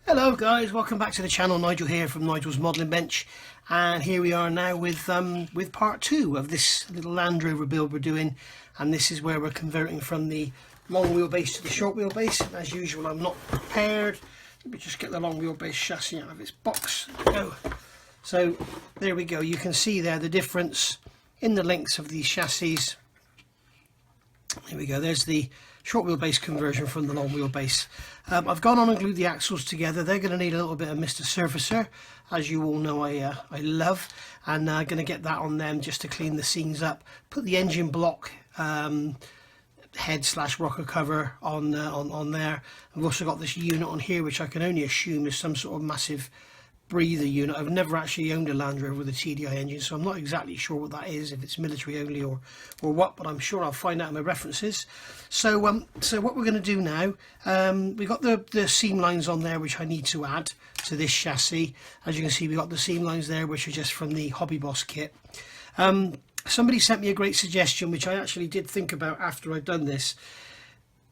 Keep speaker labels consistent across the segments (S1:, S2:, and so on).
S1: Hello guys, welcome back to the channel. Nigel here from Nigel's Modelling Bench, and here we are now with part 2 of this little Land Rover build we're doing, and this is where we're converting from the long wheelbase to the short wheelbase. As usual, I'm not prepared. Let me just get the long wheelbase chassis out of its box. There we go. So there we go. You can see there the difference in the lengths of these chassis. Here we go. There's the short wheelbase conversion from the long wheelbase. I've gone on and glued the axles together. They're going to need a little bit of Mr. Surfacer, as you all know I love, and I'm going to get that on them just to clean the seams up. Put the engine block head / rocker cover on there. I've also got this unit on here, which I can only assume is some sort of massive breather unit. I've never actually owned a Land Rover with a TDI engine, so I'm not exactly sure what that is, if it's military only or what, but I'm sure I'll find out in my references. So what we're going to do now, we've got the seam lines on there which I need to add to this chassis. As you can see, we've got the seam lines there which are just from the HobbyBoss kit. Somebody sent me a great suggestion which I actually did think about after I'd done this.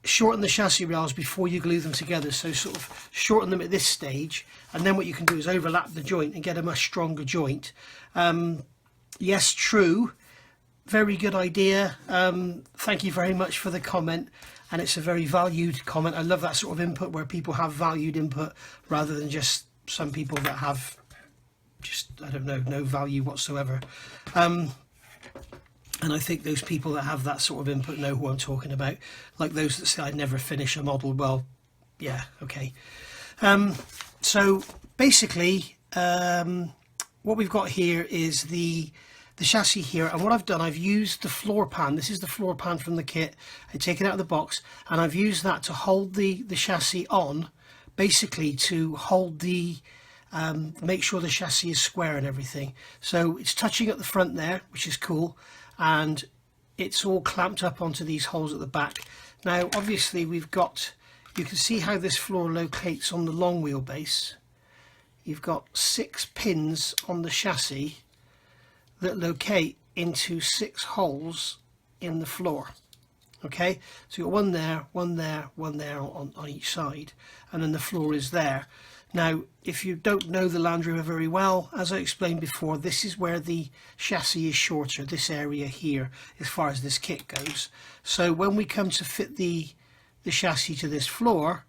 S1: Shorten the chassis rails before you glue them together, so sort of shorten them at this stage, and then what you can do is overlap the joint and get a much stronger joint. Yes, true, very good idea. Thank you very much for the comment, and it's a very valued comment. I love that sort of input where people have valued input rather than just some people that have just, I don't know, no value whatsoever. And I think those people that have that sort of input know who I'm talking about. Like those that say I'd never finish a model. Well, yeah, okay. So basically, what we've got here is the chassis here. And what I've done, I've used the floor pan. This is the floor pan from the kit. I take it out of the box, and I've used that to hold the chassis on, basically to hold the, make sure the chassis is square and everything. So it's touching at the front there, which is cool. And it's all clamped up onto these holes at the back. Now obviously we've got, you can see how this floor locates on the long wheelbase. You've got 6 pins on the chassis that locate into 6 holes in the floor. Okay, so you've got one there, one there, one there on each side, and then the floor is there. Now, if you don't know the Land Rover very well, as I explained before, this is where the chassis is shorter, this area here, as far as this kit goes. So when we come to fit the chassis to this floor,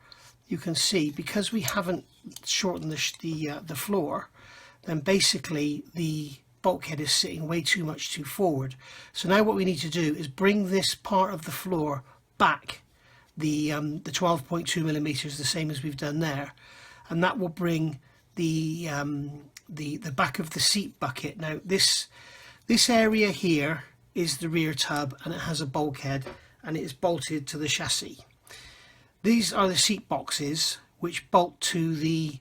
S1: you can see, because we haven't shortened the floor, then basically the bulkhead is sitting way too much too forward. So now what we need to do is bring this part of the floor back, the 12.2 millimeters, the same as we've done there. And that will bring the back of the seat bucket. Now this area here is the rear tub, and it has a bulkhead, and it is bolted to the chassis. These are the seat boxes which bolt to the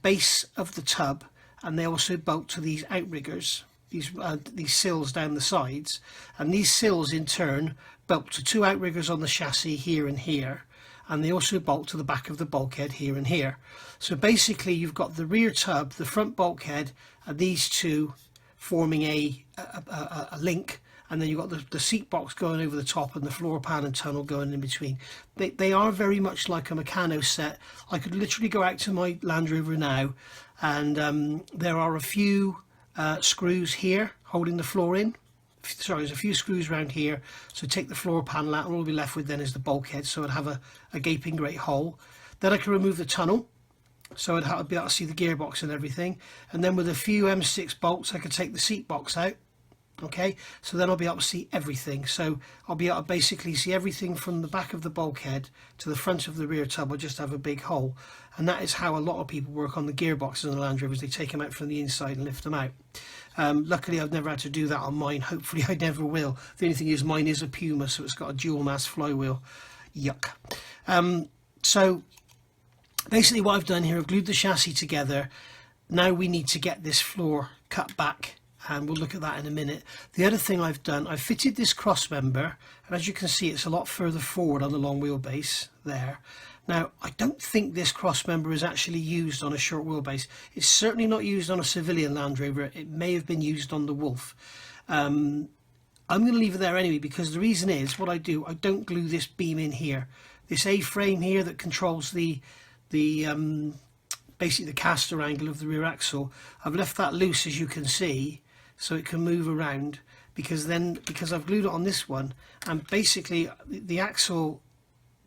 S1: base of the tub, and they also bolt to these outriggers, these sills down the sides, and these sills in turn bolt to 2 outriggers on the chassis here and here. And they also bolt to the back of the bulkhead here and here. So basically you've got the rear tub, the front bulkhead, and these two forming a link, and then you've got the seat box going over the top and the floor pan and tunnel going in between. They are very much like a Meccano set. I could literally go out to my Land Rover now, and there are a few screws here holding the floor in. Sorry, there's a few screws around here, so take the floor panel out, and all we'll be left with then is the bulkhead, so I'd have a gaping great hole. Then I can remove the tunnel, so I'd be able to see the gearbox and everything, and then with a few M6 bolts I could take the seat box out. Okay, so then I'll be able to see everything. So I'll be able to basically see everything from the back of the bulkhead to the front of the rear tub. I'll just have a big hole, and that is how a lot of people work on the gearboxes on the Land Rovers. They take them out from the inside and lift them out. Luckily I've never had to do that on mine. Hopefully I never will. The only thing is, mine is a Puma, so it's got a dual mass flywheel. Yuck. So basically what I've done here, I've glued the chassis together. Now we need to get this floor cut back, and we'll look at that in a minute. The other thing I've done, I've fitted this cross member, and as you can see it's a lot further forward on the long wheelbase there. Now I don't think this cross member is actually used on a short wheelbase. It's certainly not used on a civilian Land Rover. It may have been used on the Wolf. I'm going to leave it there anyway, because the reason is, what I do, I don't glue this beam in here. This A-frame here that controls the basically the caster angle of the rear axle. I've left that loose, as you can see, so it can move around, because I've glued it on this one, and basically the axle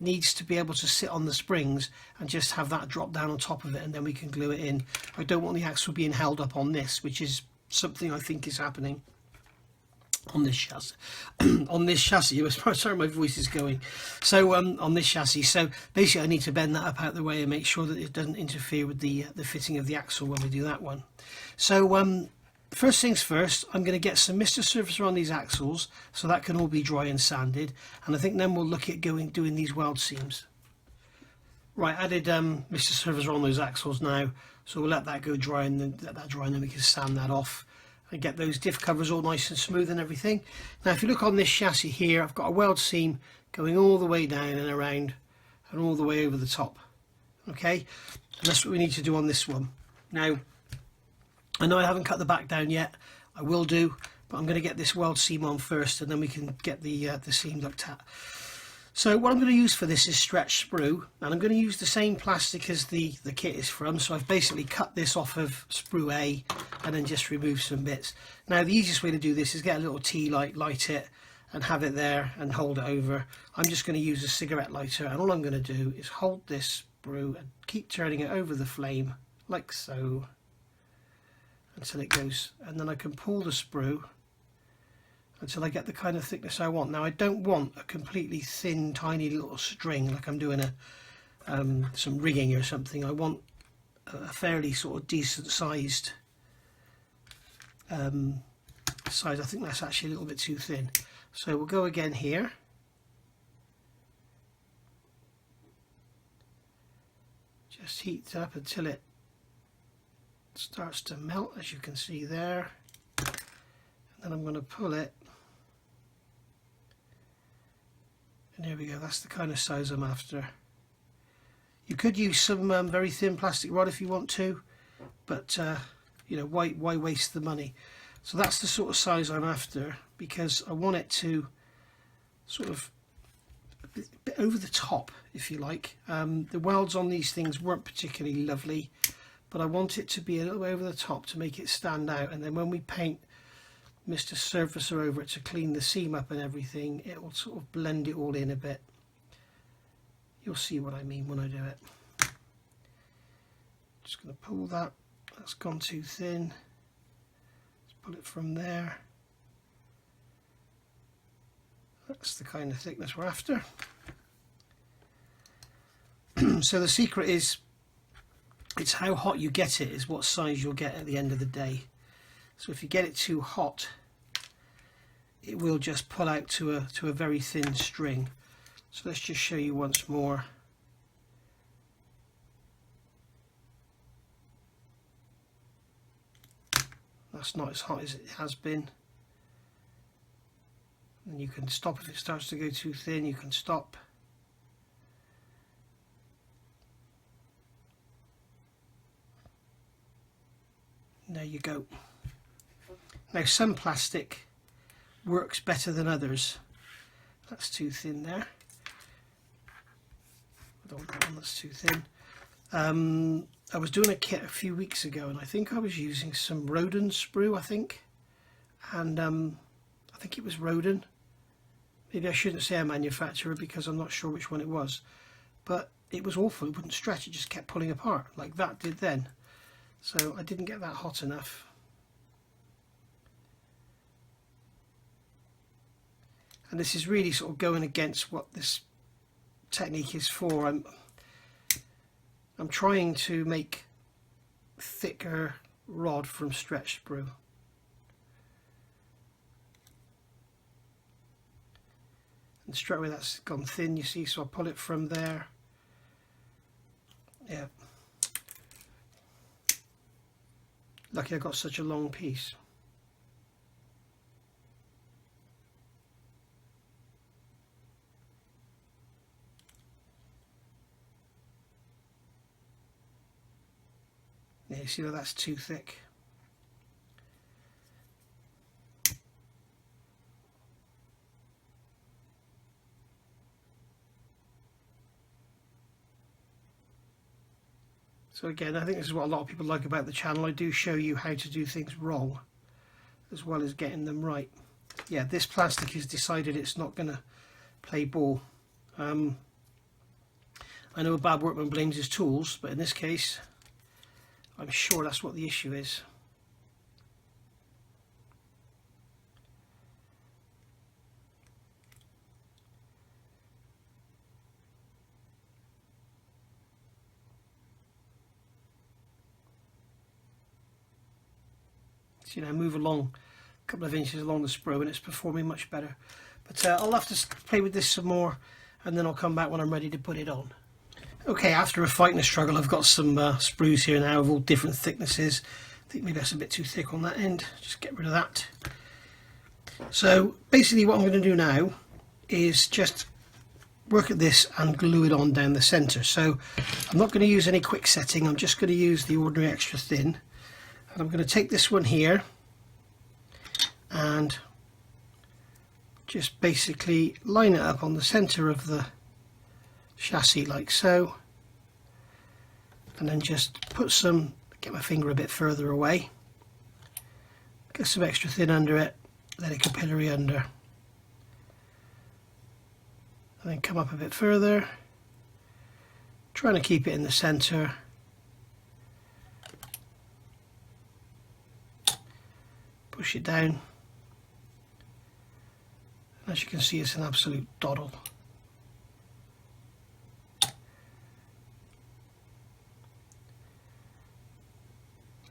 S1: needs to be able to sit on the springs and just have that drop down on top of it, and then we can glue it in. I don't want the axle being held up on this, which is something I think is happening on this chassis. On this chassis, sorry, my voice is going. So on this chassis, so basically I need to bend that up out of the way and make sure that it doesn't interfere with the fitting of the axle when we do that one. So first things first, I'm going to get some Mr. Surfacer on these axles so that can all be dry and sanded, and I think then we'll look at doing these weld seams. Right, added Mr. Surfacer on those axles now, so we'll let that go dry, and then we can sand that off and get those diff covers all nice and smooth and everything. Now if you look on this chassis here, I've got a weld seam going all the way down and around and all the way over the top. Okay, and that's what we need to do on this one. Now I know I haven't cut the back down yet, I will do, but I'm going to get this weld seam on first, and then we can get the seam looked at. So what I'm going to use for this is stretch sprue, and I'm going to use the same plastic as the kit is from, so I've basically cut this off of sprue A and then just remove some bits. Now the easiest way to do this is get a little tea light, light it and have it there and hold it over. I'm just going to use a cigarette lighter, and all I'm going to do is hold this sprue and keep turning it over the flame like so until it goes, and then I can pull the sprue until I get the kind of thickness I want. Now I don't want a completely thin tiny little string like I'm doing some rigging or something. I want a fairly sort of decent sized size. I think that's actually a little bit too thin, so we'll go again here. Just heat it up until it starts to melt, as you can see there, and then I'm going to pull it. And there we go, that's the kind of size I'm after. You could use some very thin plastic rod if you want to, but you know, why waste the money? So that's the sort of size I'm after, because I want it to sort of a bit over the top, if you like. The welds on these things weren't particularly lovely, but I want it to be a little over the top to make it stand out, and then when we paint Mr. Surfacer over it to clean the seam up and everything, it will sort of blend it all in a bit. You'll see what I mean when I do it. Just going to pull that. That's gone too thin. Let's pull it from there. That's the kind of thickness we're after. So the secret is, it's how hot you get it is what size you'll get at the end of the day. So if you get it too hot, it will just pull out to a very thin string. So let's just show you once more. That's not as hot as it has been. And you can stop if it starts to go too thin, you can stop. There you go. Now some plastic works better than others. That's too thin there. I don't want that one, that's too thin. I was doing a kit a few weeks ago, and I think I was using some Roden sprue, I think. And I think it was Roden. Maybe I shouldn't say a manufacturer because I'm not sure which one it was. But it was awful, it wouldn't stretch, it just kept pulling apart, like that did then. So I didn't get that hot enough. And this is really sort of going against what this technique is for. I'm trying to make thicker rod from stretch sprue. And straight away that's gone thin, you see, so I'll pull it from there. Yeah. Lucky I got such a long piece. Yeah, you see that that's too thick. So again, I think this is what a lot of people like about the channel. I do show you how to do things wrong as well as getting them right. Yeah, this plastic has decided it's not going to play ball. I know a bad workman blames his tools, but in this case I'm sure that's what the issue is. So, you know, move along a couple of inches along the sprue and it's performing much better. But I'll have to play with this some more and then I'll come back when I'm ready to put it on. Okay, after a fight and a struggle, I've got some sprues here now of all different thicknesses. I think maybe that's a bit too thick on that end. Just get rid of that. So basically what I'm going to do now is just work at this and glue it on down the centre. So I'm not going to use any quick setting, I'm just going to use the ordinary extra thin. And I'm going to take this one here and just basically line it up on the centre of the chassis like so, and then just put some, get my finger a bit further away, get some extra thin under it, let it capillary under, and then come up a bit further, trying to keep it in the centre. Push it down. As you can see, it's an absolute doddle.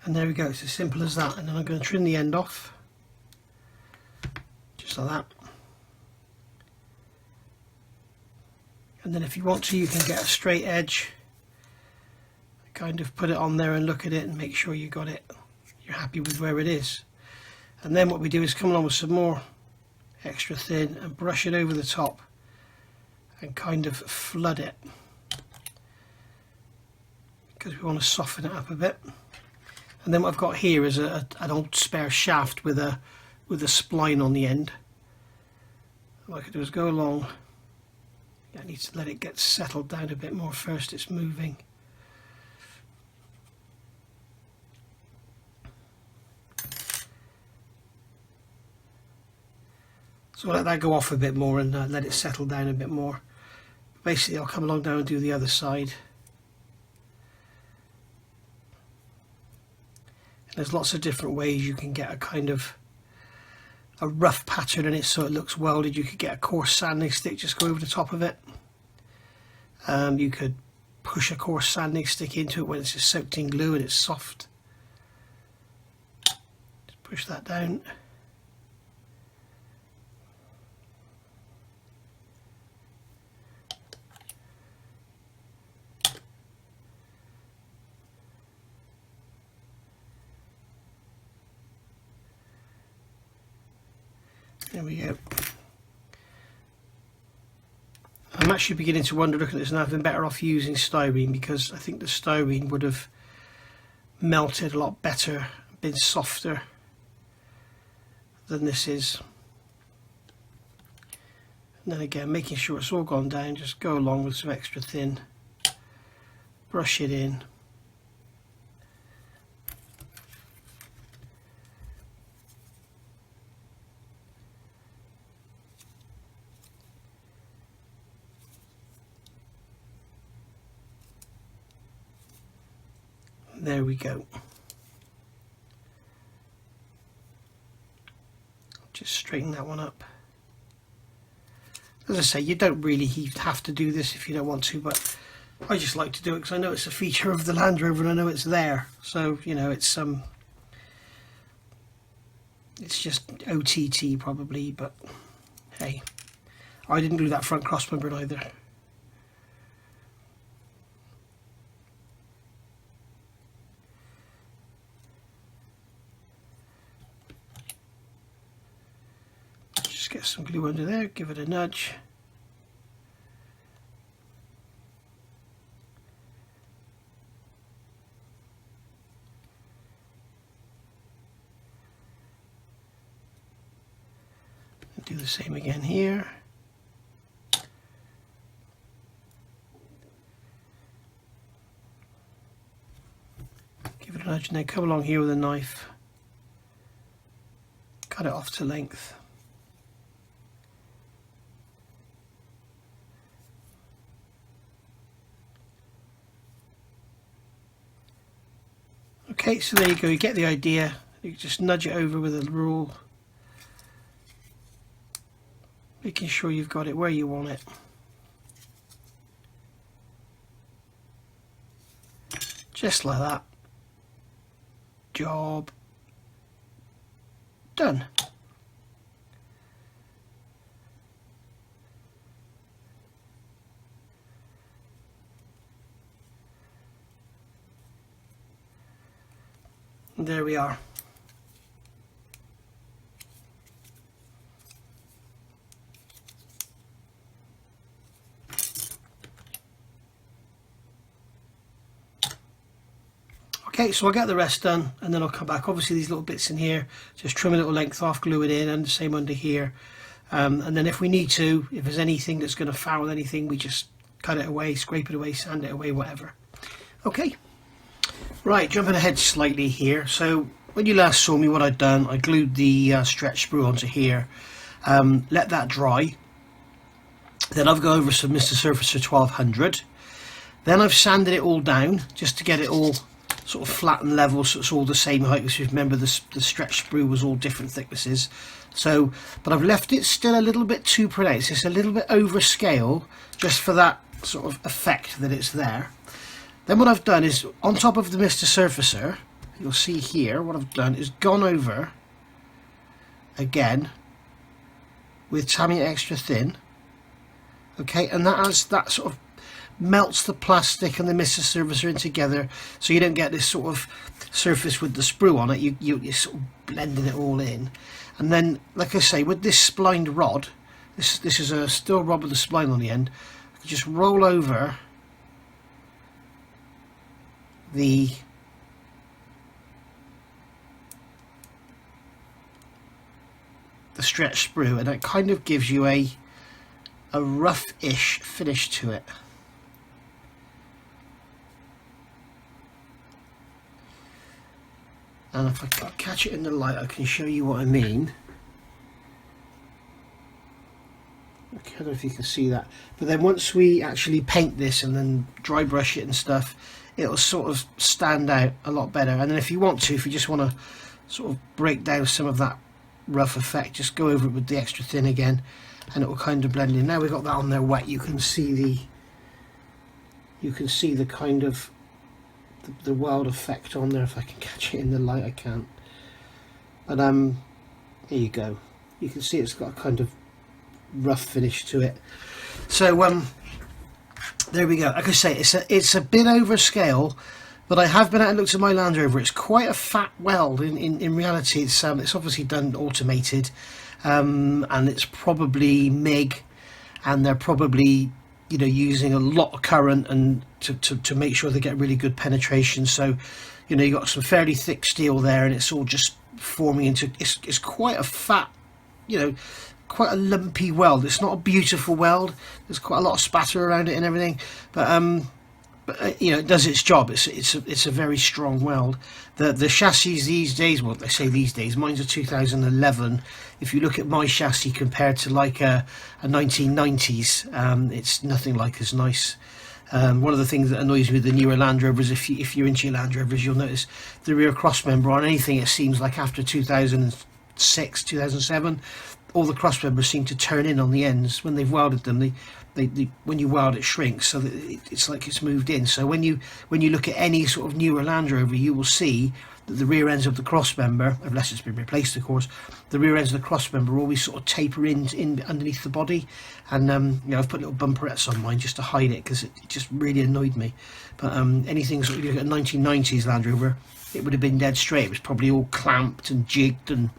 S1: And there we go, it's as simple as that. And then I'm going to trim the end off, just like that. And then if you want to, you can get a straight edge, kind of put it on there and look at it and make sure you got it, you're happy with where it is. And then what we do is come along with some more extra thin and brush it over the top and kind of flood it, because we want to soften it up a bit. And then what I've got here is an old spare shaft with a spline on the end. What I could do is go along. I need to let it get settled down a bit more first, it's moving. So I'll let that go off a bit more and let it settle down a bit more. Basically I'll come along down and do the other side. And there's lots of different ways you can get a kind of a rough pattern in it so it looks welded. You could get a coarse sanding stick, just go over the top of it. You could push a coarse sanding stick into it when it's just soaked in glue and it's soft. Just push that down. There we go. I'm actually beginning to wonder, looking at this now, I've been better off using styrene, because I think the styrene would have melted a lot better, been softer than this is. And then again, making sure it's all gone down, just go along with some extra thin, brush it in. There we go. Just straighten that one up. As I say, you don't really have to do this if you don't want to, but I just like to do it because I know it's a feature of the Land Rover and I know it's there. So, you know, it's just OTT probably, but hey, I didn't do that front crossmember either. Get some glue under there, give it a nudge. And do the same again here. nudge, and then come along here with a knife, cut it off to length. Okay, so there you go, you get the idea. You can just nudge it over with a rule, making sure you've got it where you want it. Just like that. Job done. And there we are. Okay, so I'll get the rest done and then I'll come back. Obviously these little bits in here, just trim a little length off, glue it in, and the same under here. And then if we need to, if there's anything that's going to foul anything, we just cut it away, scrape it away, sand it away, whatever. Okay, right, jumping ahead slightly here. So when you last saw me, what I'd done, I glued the stretch sprue onto here, let that dry. Then I've gone over some Mr. Surfacer 1200. Then I've sanded it all down just to get it all sort of flat and level, so it's all the same height. Because remember the stretch sprue was all different thicknesses. So, but I've left it still a little bit too pronounced. It's a little bit over scale, just for that sort of effect that it's there. Then what I've done is, on top of the Mr. Surfacer, you'll see here, what I've done is gone over again with tamming it extra thin. Okay, and that sort of melts the plastic and the Mr. Surfacer in together, so you don't get this sort of surface with the sprue on it. You're sort of blending it all in. And then, like I say, with this splined rod, this is a steel rod with a spline on the end, I can just roll over the stretch sprue, and it kind of gives you a rough-ish finish to it. And if I can catch it in the light, I can show you what I mean. Okay, I don't know if you can see that. But then once we actually paint this and then dry brush it and stuff, it'll sort of stand out a lot better. And then if you want to, if you just want to sort of break down some of that rough effect, just go over it with the extra thin again, and it will kind of blend in. Now we've got that on there wet, you can see the kind of the weld effect on there. If I can catch it in the light, I can't. But there you go. You can see it's got a kind of rough finish to it. So there we go. Like I say, it's a bit over scale, but I have been out and looked at my Land Rover. It's quite a fat weld. In reality, it's obviously done automated, and it's probably MIG, and they're probably, you know, using a lot of current and to make sure they get really good penetration. So, you know, you got some fairly thick steel there, and it's all just forming into, it's quite a fat, you know, quite a lumpy weld. It's not a beautiful weld. There's quite a lot of spatter around it and everything, but you know, it does its job. It's a very strong weld. The chassis these days, well, they say these days, mine's a 2011. If you look at my chassis compared to like a 1990s, it's nothing like as nice. One of the things that annoys me with the newer Land Rovers, if you're into your Land Rovers, you'll notice the rear crossmember on anything, it seems like after 2006, 2007, all the crossmembers seem to turn in on the ends when they've welded them. When you weld, it shrinks, so that it's like it's moved in. So when you look at any sort of newer Land Rover, you will see that the rear ends of the crossmember, unless it's been replaced, of course, the rear ends of the crossmember always sort of taper in underneath the body. And you know, I've put little bumperettes on mine just to hide it, because it just really annoyed me. But anything sort of, you look at a 1990s Land Rover, it would have been dead straight. It was probably all clamped and jigged and,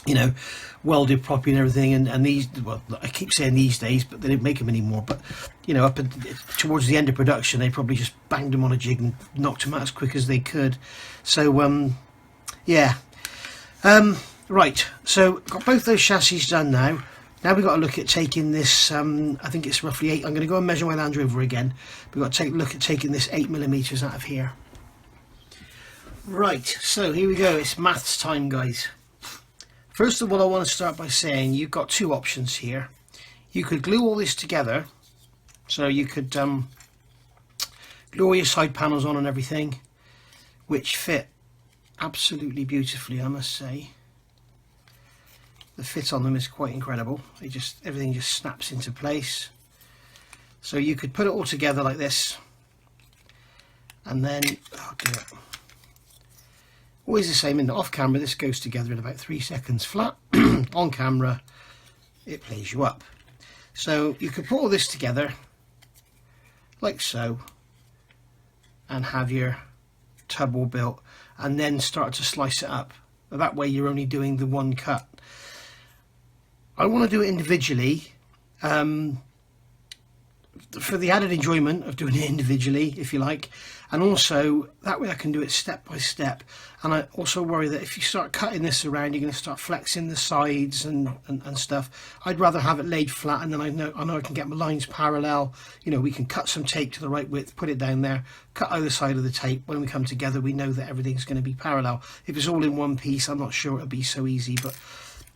S1: you know, welded properly and everything. And these, well, I keep saying these days, but they don't make them anymore. But, you know, towards the end of production, they probably just banged them on a jig and knocked them out as quick as they could. So yeah, right, so got both those chassis done now. Now we've got to look at taking this, I think it's roughly 8, I'm going to go and measure my Land Rover again. We've got to look at taking this 8mm out of here. Right, so here we go, it's maths time, guys. First of all, I want to start by saying you've got two options here. You could glue all this together, so you could glue all your side panels on and everything, which fit absolutely beautifully, I must say. The fit on them is quite incredible. Everything just snaps into place. So you could put it all together like this, and then, oh dear, always the same, in off camera this goes together in about 3 seconds flat. On camera it plays you up. So you could put all this together like so and have your tub all built, and then start to slice it up. That way you're only doing the one cut. I want to do it individually for the added enjoyment of doing it individually, if you like, and also that way I can do it step by step. And I also worry that if you start cutting this around, you're going to start flexing the sides and stuff. I'd rather have it laid flat, and then I know I can get my lines parallel. You know, we can cut some tape to the right width, put it down there, cut either side of the tape. When we come together, we know that everything's going to be parallel. If it's all in one piece, I'm not sure it'll be so easy, but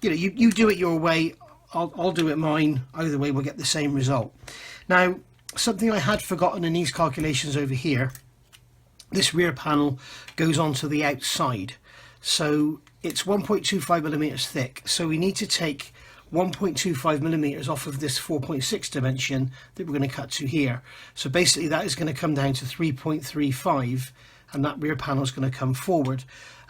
S1: you know, you do it your way, I'll do it mine. Either way we'll get the same result. Now, something I had forgotten in these calculations over here, this rear panel goes onto the outside, so it's 1.25 millimeters thick, so we need to take 1.25 millimeters off of this 4.6 dimension that we're going to cut to here. So basically that is going to come down to 3.35, and that rear panel is going to come forward.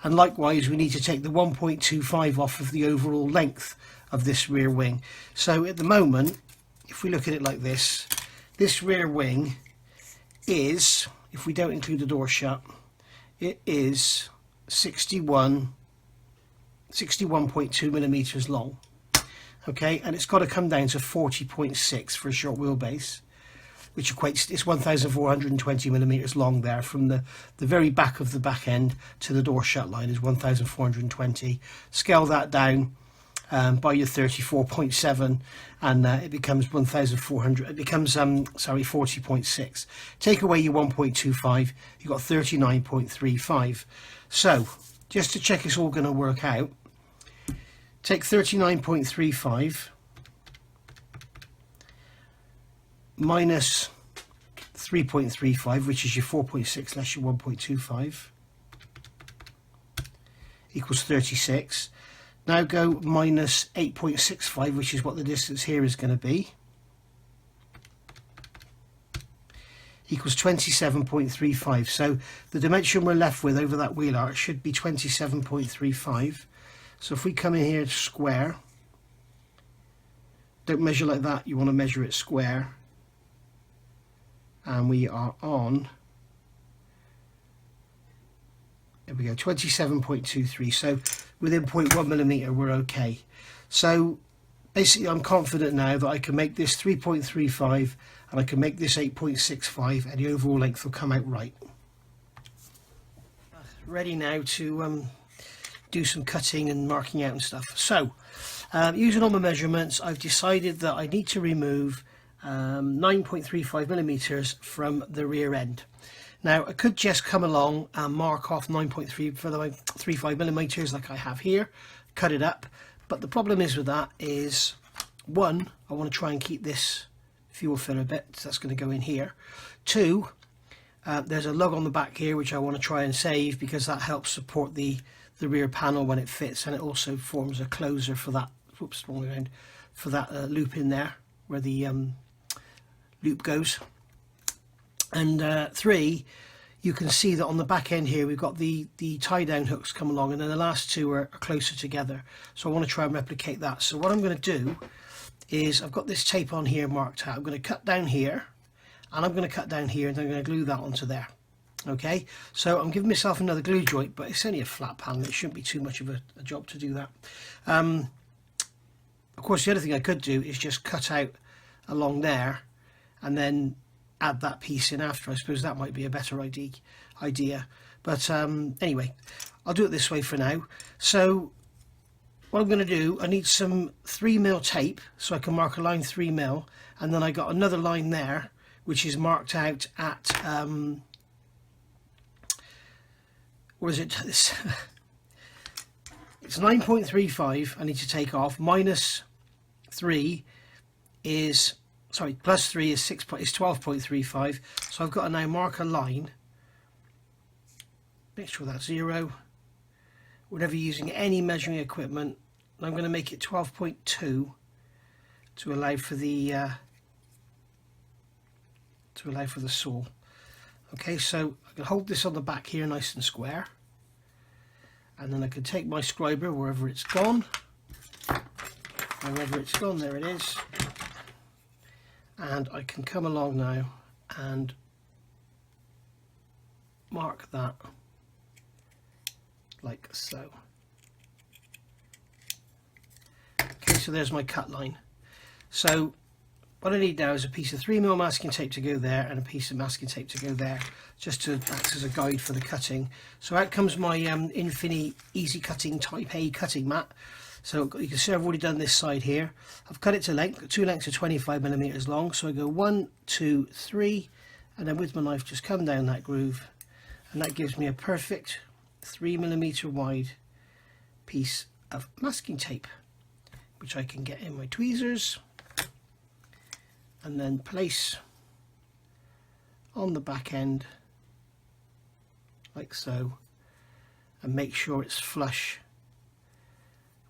S1: And likewise we need to take the 1.25 off of the overall length of this rear wing. So at the moment, if we look at it like this, this rear wing is, if we don't include the door shut, it is 61.2 millimeters long. Okay, and it's got to come down to 40.6 for a short wheelbase, which equates, it's 1,420 millimeters long there. From the very back of the back end to the door shut line is 1,420. Scale that down by your 34.7, and it becomes 1,400. It becomes 40.6. Take away your 1.25, you've got 39.35. So just to check it's all going to work out, take 39.35 minus 3.35, which is your 4.6 less your 1.25, equals 36. Now go minus 8.65, which is what the distance here is going to be, equals 27.35. So the dimension we're left with over that wheel arch should be 27.35. So if we come in here to square, don't measure like that, you want to measure it square, and we are on, there we go, 27.23. So within 0.1 millimeter we're okay. So basically I'm confident now that I can make this 3.35 and I can make this 8.65, and the overall length will come out right. Ready now to do some cutting and marking out and stuff. So using all my measurements, I've decided that I need to remove 9.35 millimeters from the rear end. Now I could just come along and mark off 9.35 millimeters like I have here, cut it up, but the problem is with that is, one, I want to try and keep this fuel filler bit, so that's going to go in here. Two, there's a lug on the back here which I want to try and save, because that helps support the rear panel when it fits, and it also forms a closer for that, whoops, wrong way around, for that loop in there where the loop goes. And three, you can see that on the back end here we've got the tie down hooks come along, and then the last two are closer together, so I want to try and replicate that. So what I'm going to do is, I've got this tape on here marked out, I'm going to cut down here and I'm going to cut down here, and I'm going to glue that onto there. Okay, so I'm giving myself another glue joint, but it's only a flat panel, it shouldn't be too much of a job to do that. Of course the other thing I could do is just cut out along there and then add that piece in after. I suppose that might be a better idea. But anyway, I'll do it this way for now. So what I'm going to do, I need some 3mm tape so I can mark a line 3mm, and then I got another line there which is marked out at what is it? It's 9.35 I need to take off, minus 3 is, sorry, plus 3 is 12.35. So I've got to now mark a line, make sure that's 0, whenever you're using any measuring equipment. I'm going to make it 12.2 to allow for the saw. Okay, so I can hold this on the back here nice and square, and then I can take my scriber wherever it's gone. There it is. And I can come along now and mark that like so. Okay, so there's my cut line. So what I need now is a piece of 3mm masking tape to go there and a piece of masking tape to go there, just to act as a guide for the cutting. So out comes my Infinity Easy Cutting Type A cutting mat. So you can see I've already done this side here. I've cut it to length, 2 lengths of 25mm long. So I go 1, 2, 3, and then with my knife just come down that groove, and that gives me a perfect 3mm wide piece of masking tape, which I can get in my tweezers and then place on the back end like so, and make sure it's flush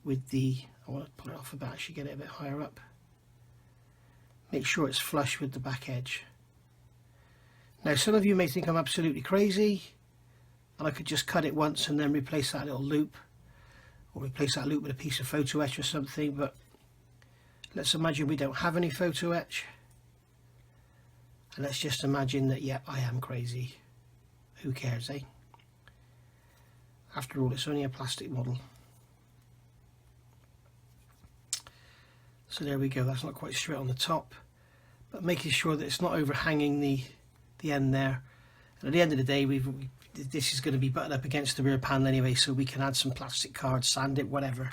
S1: with the, I want to pull it off a bit, actually get it a bit higher up. Make sure it's flush with the back edge. Now some of you may think I'm absolutely crazy and I could just cut it once and then replace that little loop, or replace that loop with a piece of photo etch or something, but let's imagine we don't have any photo etch, and let's just imagine that, yep, I am crazy. Who cares, eh? After all, it's only a plastic model. So there we go, that's not quite straight on the top, but making sure that it's not overhanging the end there. And at the end of the day, this is going to be buttoned up against the rear panel anyway, so we can add some plastic cards, sand it, whatever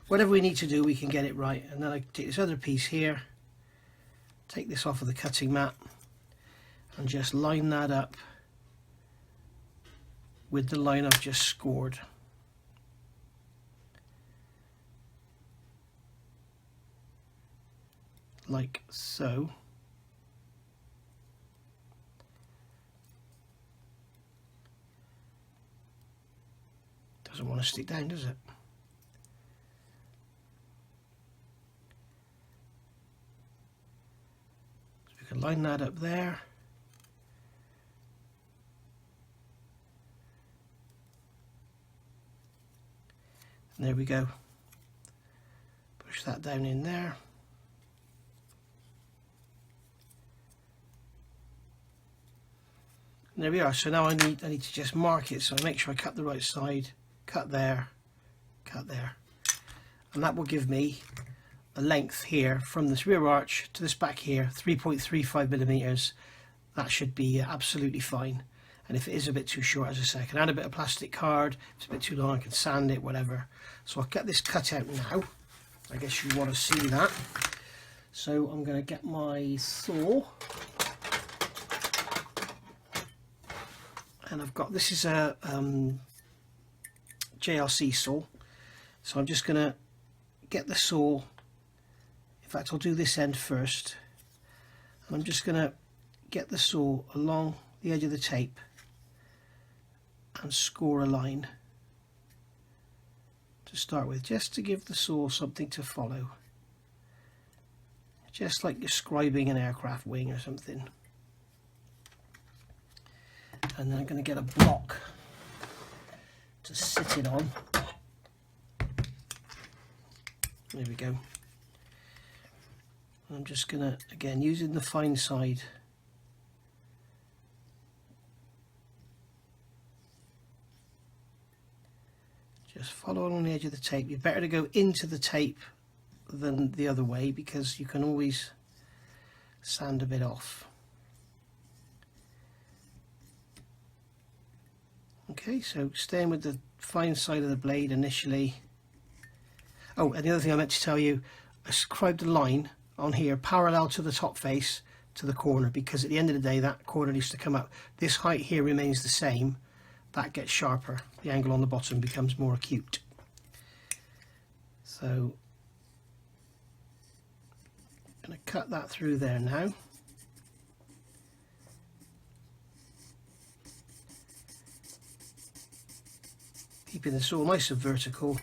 S1: we need to do, we can get it right. And then I take this other piece here, take this off of the cutting mat, and just line that up with the line I've just scored. Like so. Doesn't want to stick down, does it? So we can line that up there. And there we go. Push that down in there. And there we are. So now I need to just mark it, so I make sure I cut the right side, cut there, and that will give me a length here from this rear arch to this back here, 3.35mm. That should be absolutely fine. And if it is a bit too short, as I say, I can add a bit of plastic card. If it's a bit too long, I can sand it, whatever. So I'll get this cut out now. I guess you want to see that. So I'm going to get my saw. And I've got, this is a JLC saw. So I'm just going to get the saw. In fact, I'll do this end first. And I'm just going to get the saw along the edge of the tape and score a line to start with, just to give the saw something to follow, just like you're scribing an aircraft wing or something. And then I'm going to get a block to sit it on. There we go. I'm just going to, again, using the fine side, just follow along the edge of the tape. You're better to go into the tape than the other way, because you can always sand a bit off. Okay, so staying with the fine side of the blade initially. Oh, and the other thing I meant to tell you, I scribed a line on here parallel to the top face to the corner, because at the end of the day that corner needs to come up. This height here remains the same, that gets sharper. The angle on the bottom becomes more acute. So I'm going to cut that through there now. Keeping this all nice and vertical.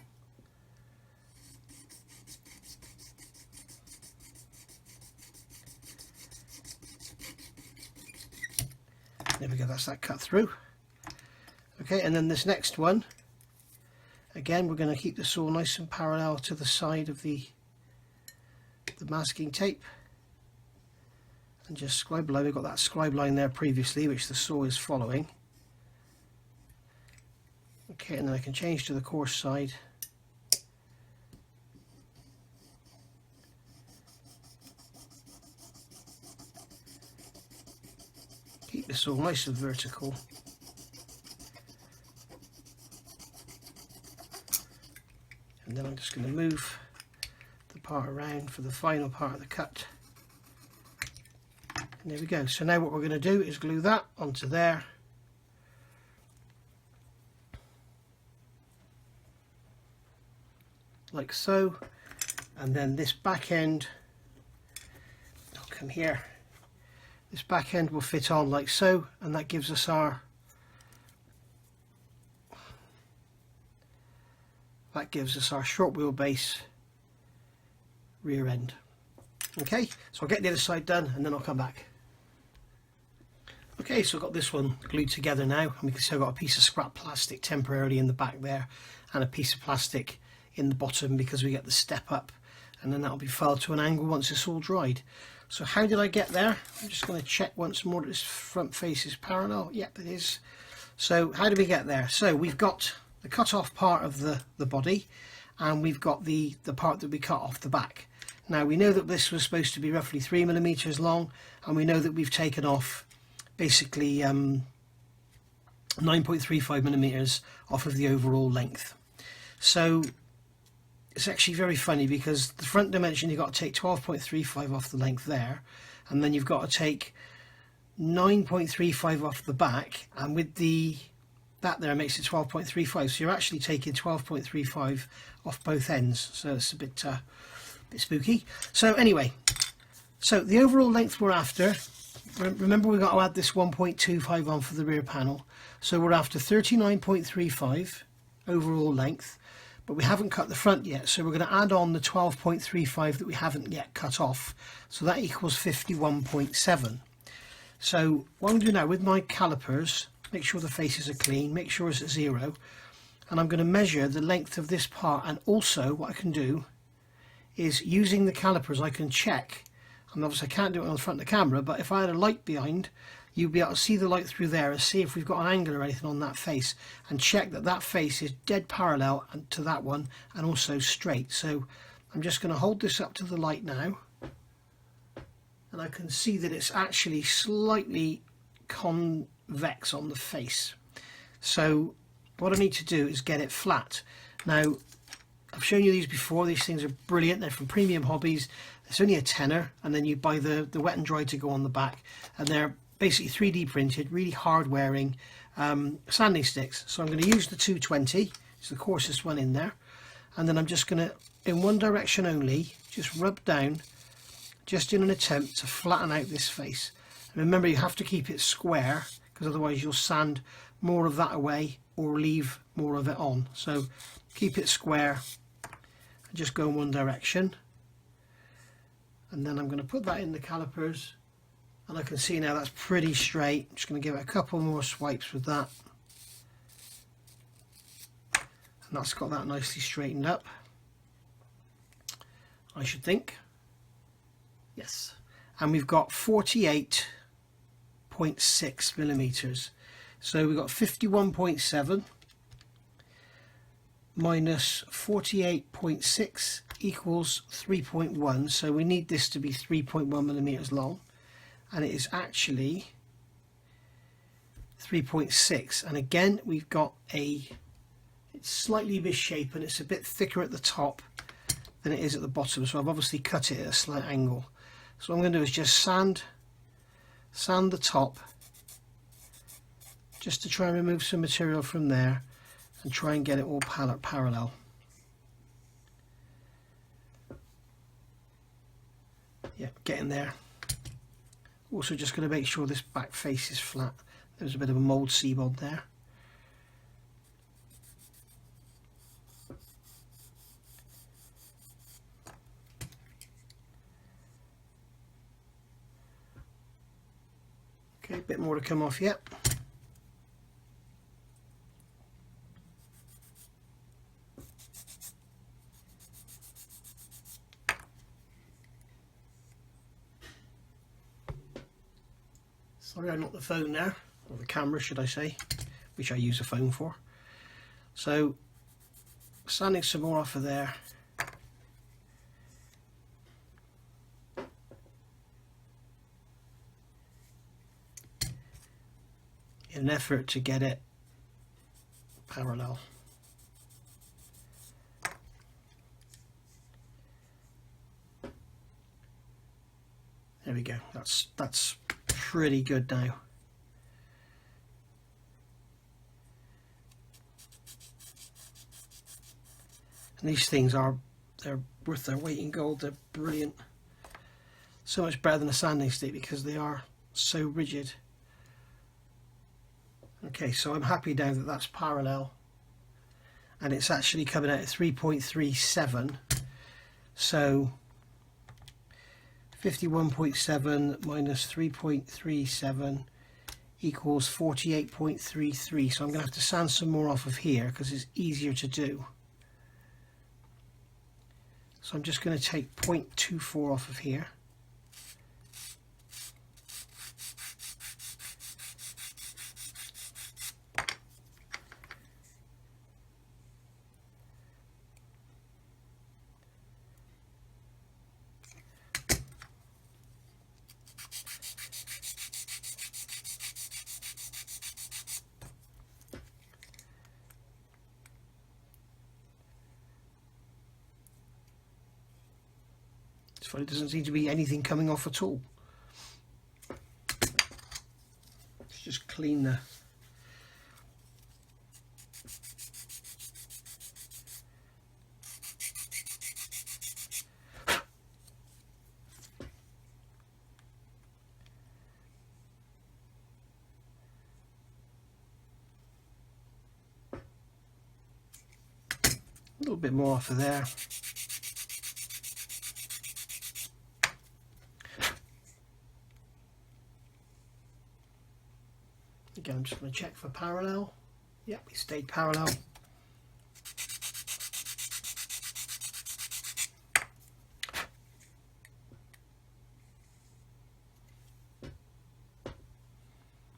S1: There we go, that's that cut through. Okay, and then this next one, again, we're going to keep this all nice and parallel to the side of the masking tape. And just scribe line, we've got that scribe line there previously, which the saw is following. Okay, and then I can change to the coarse side. Keep this all nice and vertical. And then I'm just going to move the part around for the final part of the cut. And there we go. So now what we're going to do is glue that onto there. Like so. And then this back end, I'll come here. This back end will fit on like so, and that gives us our short wheelbase rear end. Okay, so I'll get the other side done and then I'll come back. Okay, so I've got this one glued together now, and we can see I've got a piece of scrap plastic temporarily in the back there and a piece of plastic in the bottom because we get the step up, and then that'll be filed to an angle once it's all dried. So how did I get there? I'm just going to check once more that this front face is parallel. Yep, it is. So how did we get there? So we've got the cut off part of the body, and we've got the part that we cut off the back. Now we know that this was supposed to be roughly 3mm long, and we know that we've taken off basically 9.35mm off of the overall length. So it's actually very funny because the front dimension, you've got to take 12.35 off the length there, and then you've got to take 9.35 off the back, and with that there makes it 12.35, so you're actually taking 12.35 off both ends, so it's a bit spooky. So anyway, so the overall length we're after, remember we've got to add this 1.25 on for the rear panel, so we're after 39.35 overall length. But we haven't cut the front yet, so we're going to add on the 12.35 that we haven't yet cut off, so that equals 51.7. So what I'm going to do now with my calipers, make sure the faces are clean, make sure it's at 0, and I'm going to measure the length of this part. And also what I can do is, using the calipers, I can check, and obviously I can't do it on the front of the camera, but if I had a light behind, you'll be able to see the light through there and see if we've got an angle or anything on that face, and check that that face is dead parallel to that one and also straight. So I'm just going to hold this up to the light now, and I can see that it's actually slightly convex on the face. So what I need to do is get it flat. Now I've shown you these before, these things are brilliant, they're from Premium Hobbies, it's only a tenner, and then you buy the wet and dry to go on the back, and they're basically 3D printed, really hard wearing sanding sticks. So I'm going to use the 220, it's the coarsest one in there, and then I'm just going to, in one direction only, just rub down, just in an attempt to flatten out this face. And remember, you have to keep it square, because otherwise you'll sand more of that away or leave more of it on. So keep it square and just go in one direction, and then I'm going to put that in the calipers. And I can see now that's pretty straight. I'm just going to give it a couple more swipes with that. And that's got that nicely straightened up, I should think. Yes. And we've got 48.6mm. So we've got 51.7 minus 48.6 equals 3.1. So we need this to be 3.1mm long. And it is actually 3.6, and again we've got it's slightly misshapen, it's a bit thicker at the top than it is at the bottom, so I've obviously cut it at a slight angle. So what I'm going to do is just sand the top just to try and remove some material from there and try and get it all parallel. Yeah, getting there. Also just going to make sure this back face is flat. There's a bit of a mould seaboard there. Okay, a bit more to come off yet. Sorry, I knocked the phone there, or the camera should I say, which I use a phone for. So, sanding some more off of there. In an effort to get it parallel. There we go. That's pretty good now. And these things they're worth their weight in gold. They're brilliant. So much better than a sanding stick because they are so rigid. Okay, so I'm happy now that that's parallel, and it's actually coming out at 3.37. So 51.7 minus 3.37 equals 48.33. So I'm going to have to sand some more off of here because it's easier to do. So I'm just going to take 0.24 off of here. It doesn't seem to be anything coming off at all. Let's just clean the a little bit more off of there. Again, I'm just going to check for parallel. Yep, it stayed parallel.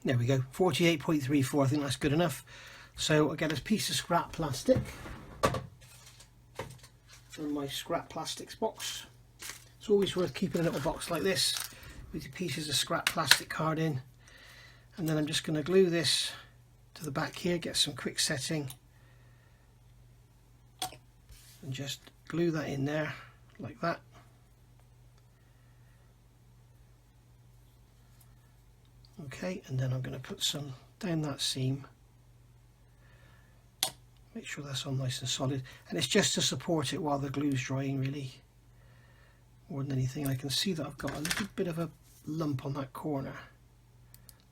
S1: There we go, 48.34. I think that's good enough. So I get a piece of scrap plastic from my scrap plastics box. It's always worth keeping a little box like this with your pieces of scrap plastic card in. And then I'm just going to glue this to the back here, get some quick setting, and just glue that in there like that. Okay, and then I'm going to put some down that seam, make sure that's all nice and solid, and it's just to support it while the glue's drying really, more than anything. I can see that I've got a little bit of a lump on that corner.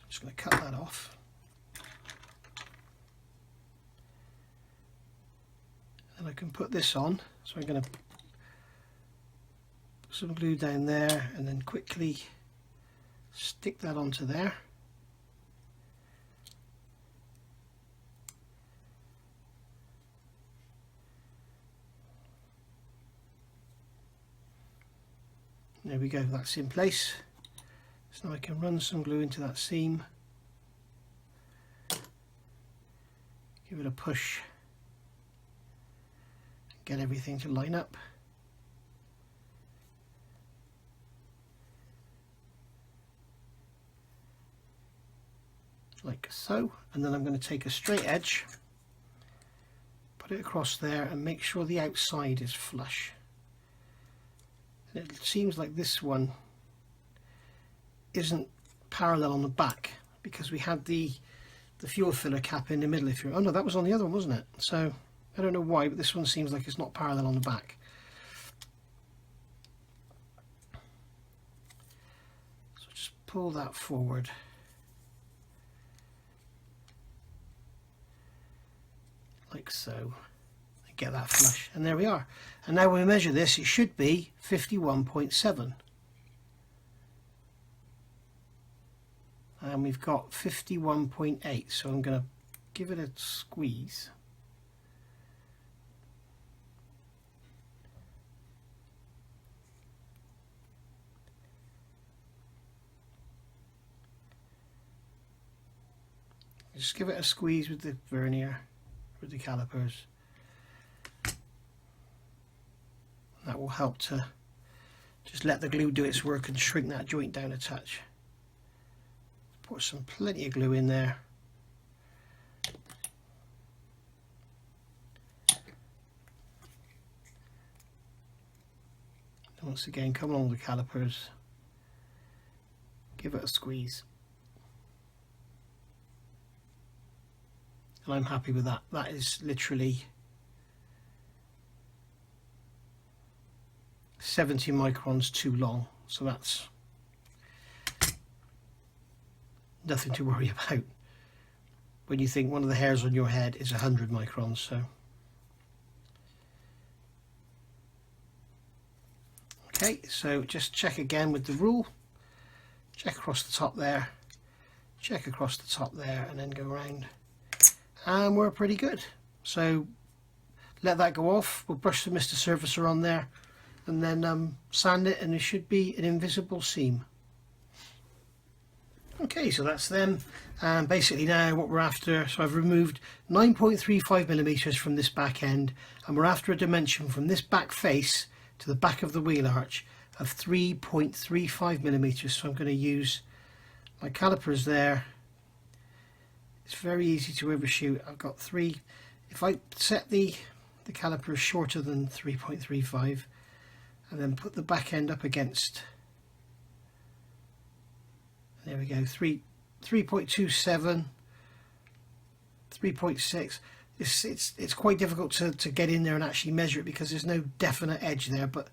S1: Just going to cut that off. And I can put this on. So I'm going to put some glue down there and then quickly stick that onto there. There we go, that's in place. So now I can run some glue into that seam, give it a push, get everything to line up. Like so, and then I'm going to take a straight edge, put it across there and make sure the outside is flush. And it seems like this one isn't parallel on the back because we had the fuel filler cap in the middle. If you're, oh no, that was on the other one, wasn't it? So I don't know why, but this one seems like it's not parallel on the back. So just pull that forward. Like so. Get that flush, and there we are. And now when we measure this, it should be 51.7. And we've got 51.8, so I'm going to give it a squeeze. Just give it a squeeze with the vernier, with the calipers. That will help to just let the glue do its work and shrink that joint down a touch. Put some plenty of glue in there. Once again, come along with the calipers, give it a squeeze. And I'm happy with that. That is literally 70 microns too long, so that's nothing to worry about when you think one of the hairs on your head is 100 microns. So okay, so just check again with the rule, check across the top there, check across the top there, and then go around, and we're pretty good. So let that go off, we'll brush the Mr. Surfacer on there, and then sand it, and it should be an invisible seam. Okay, so that's them, and basically now what we're after, so I've removed 9.35 millimeters from this back end, and we're after a dimension from this back face to the back of the wheel arch of 3.35 millimeters. So I'm going to use my calipers there. It's very easy to overshoot. I've got three. If I set the calipers shorter than 3.35 and then put the back end up against, there we go, 3.27, 3.6. It's quite difficult to get in there and actually measure it because there's no definite edge there, but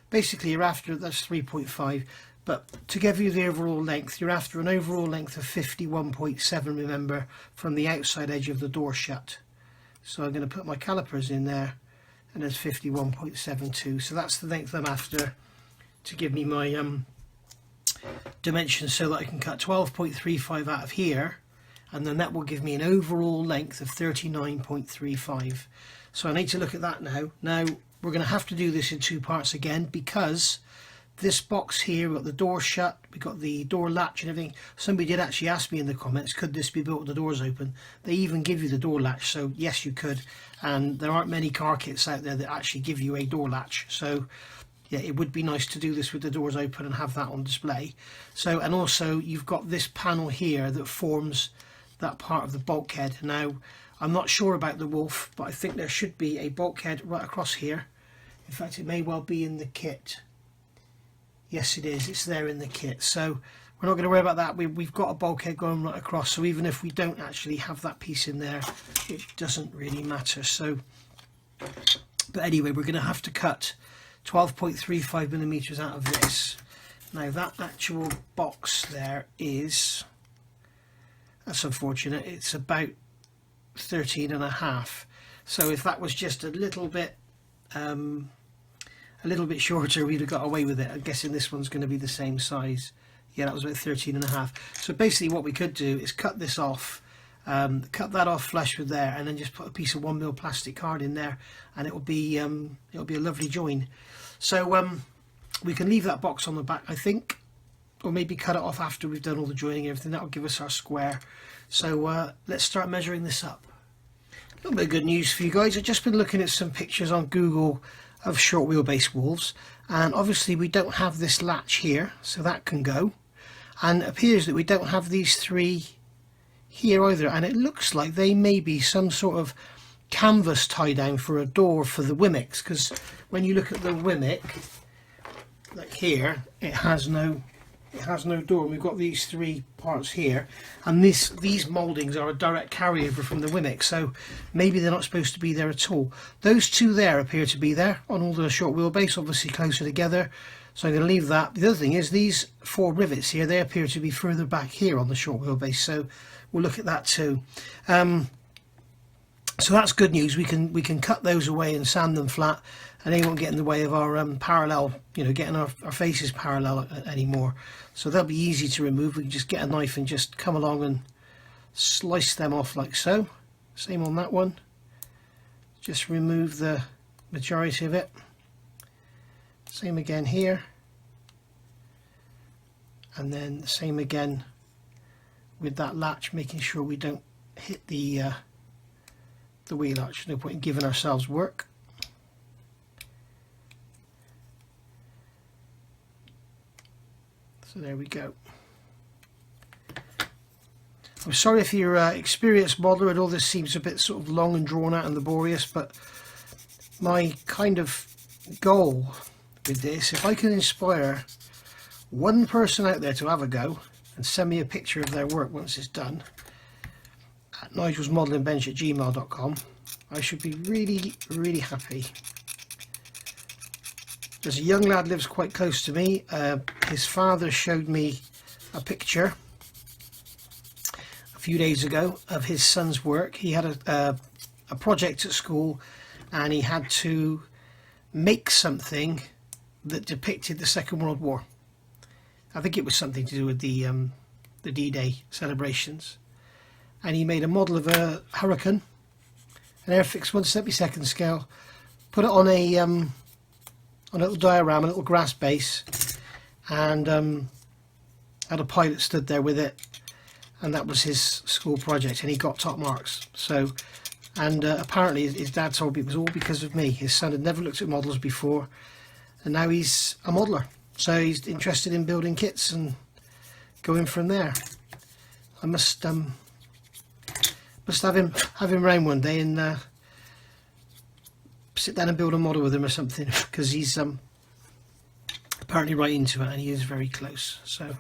S1: basically you're after, that's 3.5, but to give you the overall length, you're after an overall length of 51.7, remember, from the outside edge of the door shut. So I'm going to put my calipers in there, and there's 51.72, so that's the length I'm after to give me my dimensions, so that I can cut 12.35 out of here, and then that will give me an overall length of 39.35. So I need to look at that now. Now we're going to have to do this in two parts again, because this box here, we've got the door shut, we've got the door latch and everything. Somebody did actually ask me in the comments, could this be built with the doors open? They even give you the door latch, so yes you could, and there aren't many car kits out there that actually give you a door latch, so yeah, it would be nice to do this with the doors open and have that on display. So, and also you've got this panel here that forms that part of the bulkhead. Now I'm not sure about the Wolf, but I think there should be a bulkhead right across here. In fact, it may well be in the kit. Yes it is, it's there in the kit, so we're not going to worry about that. We've got a bulkhead going right across, so even if we don't actually have that piece in there, it doesn't really matter. So, but anyway, we're going to have to cut 12.35 millimeters out of this. Now that actual box there is, that's unfortunate, it's about 13.5. So if that was just a little bit shorter, we'd have got away with it. I'm guessing this one's going to be the same size. Yeah, that was about 13.5. So basically what we could do is cut this off, cut that off flush with there, and then just put a piece of 1mm plastic card in there, and it'll be a lovely join. So we can leave that box on the back, I think, or maybe cut it off after we've done all the joining and everything. That'll give us our square. So let's start measuring this up. A little bit of good news for you guys. I've just been looking at some pictures on Google of short wheelbase wolves, and obviously we don't have this latch here, so that can go, and it appears that we don't have these three here either, and it looks like they may be some sort of canvas tie down for a door for the Wimics, because when you look at the Wimic, like here, it has no it has no door, and we've got these three parts here, and these mouldings are a direct carryover from the Wimmick, so maybe they're not supposed to be there at all. Those two there appear to be there on all the short wheelbase, obviously closer together, so I'm going to leave that. The other thing is these four rivets here, they appear to be further back here on the short wheelbase, so we'll look at that too. So that's good news. We can cut those away and sand them flat, and they won't get in the way of our parallel, you know, getting our faces parallel anymore. So they'll be easy to remove. We can just get a knife and just come along and slice them off like so. Same on that one. Just remove the majority of it. Same again here. And then the same again with that latch, making sure we don't hit the wheel arch. No point in giving ourselves work. So there we go. I'm sorry if you're an experienced modeler and all this seems a bit sort of long and drawn out and laborious, but my kind of goal with this, if I can inspire one person out there to have a go and send me a picture of their work once it's done at nigelsmodelingbench@gmail.com, I should be really, really happy. There's a young lad lives quite close to me. His father showed me a picture a few days ago of his son's work. He had a project at school, and he had to make something that depicted the Second World War. I think it was something to do with the D-Day celebrations. And he made a model of a Hurricane, an Airfix 1/72 scale, put it on a little diorama, a little grass base, and had a pilot stood there with it, and that was his school project, and he got top marks. So, and apparently his dad told me it was all because of me. His son had never looked at models before, and now he's a modeler, so he's interested in building kits and going from there. I must have him round one day and sit down and build a model with him or something, because he's apparently right into it, and he is very close. So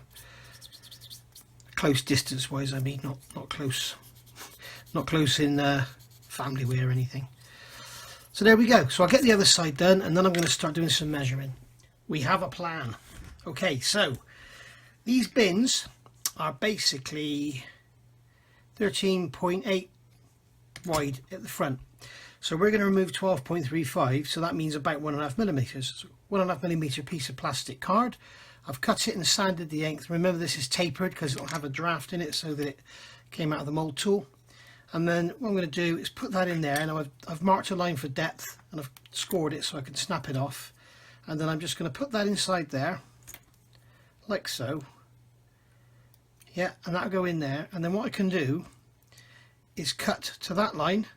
S1: close distance wise, I mean, not close in family way or anything. So there we go. So I'll get the other side done, and then I'm going to start doing some measuring. We have a plan. Okay, so these bins are basically 13.8 wide at the front. So we're going to remove 12.35, so that means about 1.5 millimeters. So 1.5 millimeter piece of plastic card. I've cut it and sanded the length. Remember, this is tapered because it'll have a draft in it, so that it came out of the mold tool. And then what I'm going to do is put that in there. Now I've marked a line for depth, and I've scored it so I can snap it off. And then I'm just going to put that inside there, like so. Yeah, and that'll go in there. And then what I can do is cut to that line,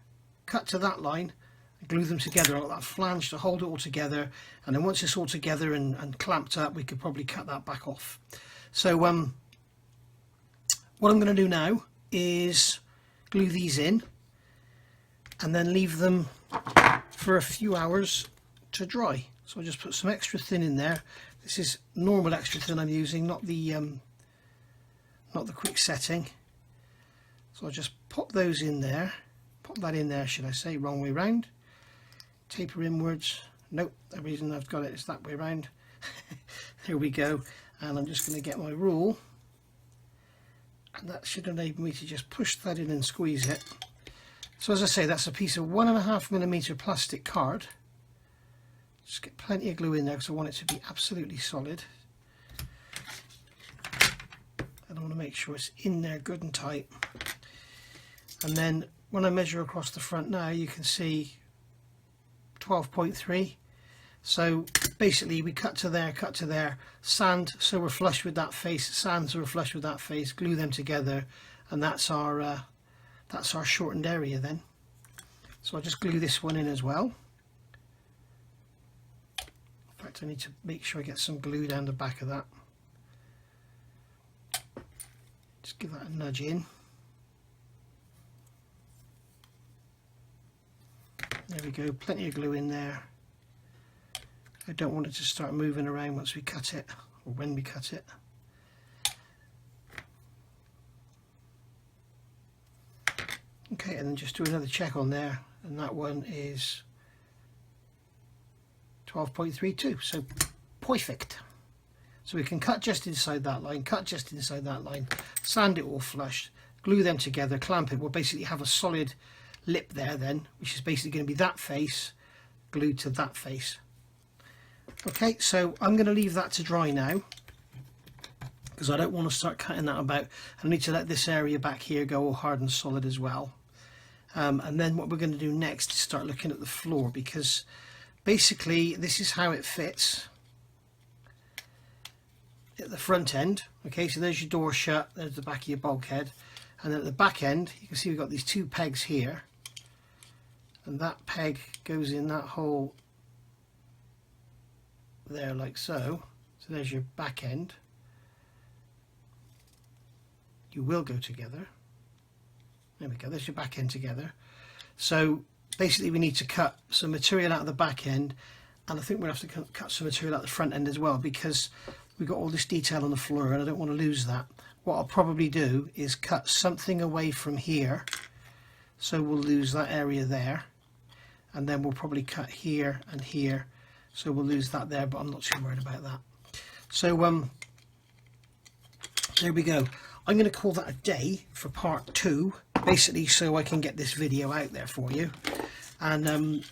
S1: and glue them together. I've got that flange to hold it all together, and then once it's all together and clamped up, we could probably cut that back off. So what I'm going to do now is glue these in and then leave them for a few hours to dry. So I'll just put some extra thin in there. This is normal extra thin I'm using, not the quick setting. So I'll just pop those in there. Pop that in there, should I say, wrong way round. Taper inwards. Nope, the reason I've got it is that way round. There we go. And I'm just going to get my rule, and that should enable me to just push that in and squeeze it. So as I say, that's a piece of 1.5 millimeter plastic card. Just get plenty of glue in there because I want it to be absolutely solid. And I want to make sure it's in there good and tight. And then when I measure across the front now, you can see 12.3. So basically we cut to there, sand so we're flush with that face, sand so we're flush with that face, glue them together, and that's our shortened area then. So I'll just glue this one in as well. In fact, I need to make sure I get some glue down the back of that. Just give that a nudge in. There we go, plenty of glue in there. I don't want it to start moving around once we cut it, or when we cut it. Okay, and then just do another check on there, and that one is 12.32, so perfect. So we can cut just inside that line, cut just inside that line, sand it all flush, glue them together, clamp it. We'll basically have a solid lip there then, which is basically going to be that face glued to that face. Okay, so I'm going to leave that to dry now, because I don't want to start cutting that about. I need to let this area back here go all hard and solid as well. And then what we're going to do next is start looking at the floor, because basically this is how it fits at the front end. Okay, so there's your door shut, there's the back of your bulkhead, and then at the back end you can see we've got these two pegs here, and that peg goes in that hole there like so. So there's your back end. You will go together. There we go, there's your back end together. So basically we need to cut some material out of the back end, and I think we'll have to cut some material out the front end as well, because we've got all this detail on the floor and I don't want to lose that. What I'll probably do is cut something away from here, so we'll lose that area there, and then we'll probably cut here and here, so we'll lose that there, but I'm not too worried about that. So there we go. I'm going to call that a day for part 2, basically so I can get this video out there for you. And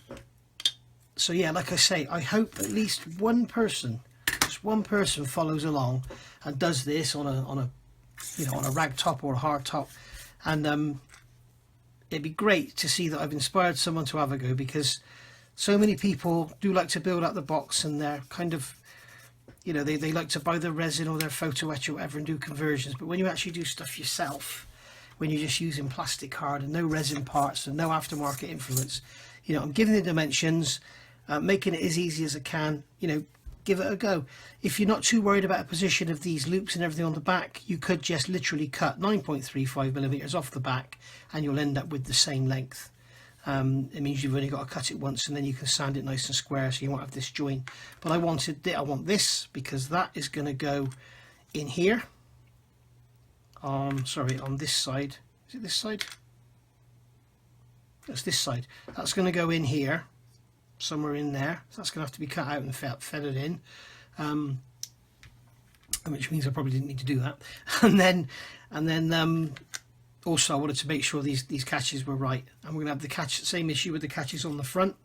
S1: so yeah, like I say, I hope at least one person, just one person, follows along and does this on a you know, on a rag top or a hard top. And it'd be great to see that I've inspired someone to have a go, because so many people do like to build out the box, and they're kind of, you know, they like to buy the resin or their photo etch or whatever and do conversions. But when you actually do stuff yourself, when you're just using plastic card and no resin parts and no aftermarket influence, you know, I'm giving the dimensions, making it as easy as I can. You know, give it a go. If you're not too worried about a position of these loops and everything on the back, you could just literally cut 9.35mm off the back and you'll end up with the same length. It means you've only got to cut it once, and then you can sand it nice and square, so you won't have this join. But I want this because that is going to go in here. Sorry, on this side. Is it this side? That's this side. That's going to go in here, somewhere in there. So that's going to have to be cut out and feathered in, which means I probably didn't need to do that. And then also I wanted to make sure these catches were right, and we're going to have the same issue with the catches on the front.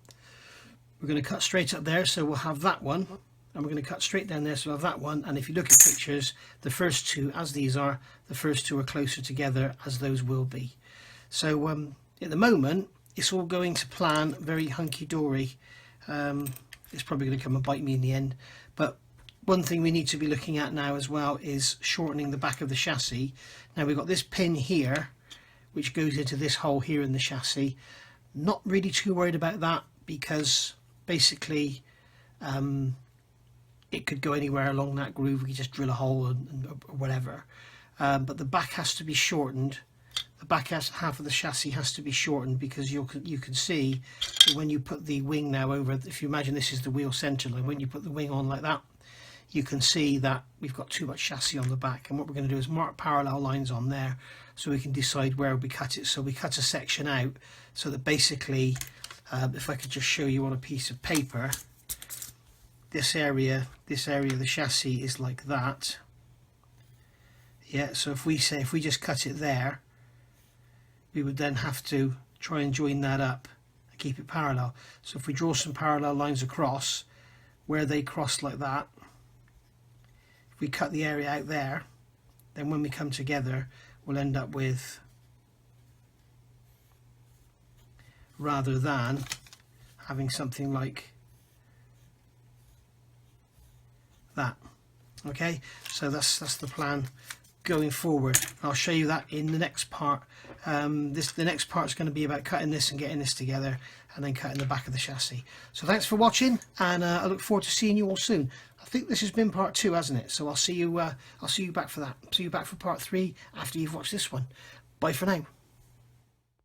S1: We're going to cut straight up there, so we'll have that one, and we're going to cut straight down there, so we'll have that one. And if you look at pictures, the first two, as these are, the first two are closer together as those will be. So at the moment it's all going to plan very hunky-dory. It's probably going to come and bite me in the end, but one thing we need to be looking at now as well is shortening the back of the chassis. Now we've got this pin here which goes into this hole here in the chassis. Not really too worried about that, because basically it could go anywhere along that groove. We could just drill a hole or whatever, but the back has to be shortened. The back half of the chassis has to be shortened, because you can see that when you put the wing now over, if you imagine this is the wheel center line, when you put the wing on like that, you can see that we've got too much chassis on the back. And what we're going to do is mark parallel lines on there so we can decide where we cut it. So we cut a section out so that basically, if I could just show you on a piece of paper, this area of the chassis is like that. Yeah, so if we just cut it there, we would then have to try and join that up and keep it parallel. So if we draw some parallel lines across, where they cross like that, if we cut the area out there, then when we come together we'll end up with, rather than having something like that. Okay, so that's the plan going forward. I'll show you that in the next part. The next part is going to be about cutting this and getting this together, and then cutting the back of the chassis. So thanks for watching, and I look forward to seeing you all soon. I think this has been part 2, hasn't it? So I'll see you back for that. See you back for part 3 after you've watched this one. Bye for now.